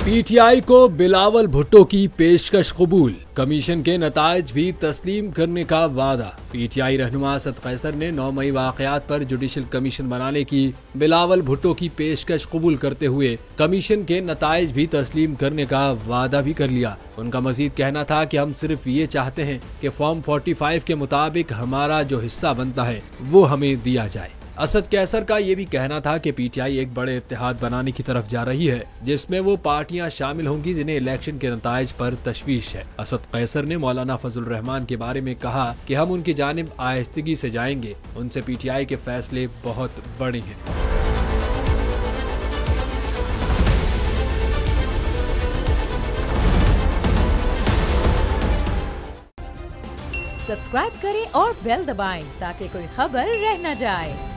PTI को बिलावल भुट्टो की पेशकश कबूल, कमीशन के नताइज भी तस्लीम करने का वादा। पीटीआई रहनुमा असद कैसर ने 9 मई वाकयात पर जुडिशल कमीशन बनाने की बिलावल भुट्टो की पेशकश कबूल करते हुए कमीशन के नताइज भी तस्लीम करने का वादा भी कर लिया। उनका मजीद कहना था कि हम सिर्फ ये चाहते हैं कि फॉर्म 45 के मुताबिक हमारा जो हिस्सा बनता है वो हमें दिया जाए। असद कैसर का ये भी कहना था कि पीटीआई एक बड़े इत्तेहाद बनाने की तरफ जा रही है, जिसमें वो पार्टियां शामिल होंगी जिन्हें इलेक्शन के नताइज पर तशवीश है। असद कैसर ने मौलाना फजल रहमान के बारे में कहा कि हम उनकी जानिब आहिस्तगी से जाएंगे, उनसे पीटीआई के फैसले बहुत बड़े हैं। सब्सक्राइब करें और बेल दबाएं ताकि कोई खबर रह न जाए।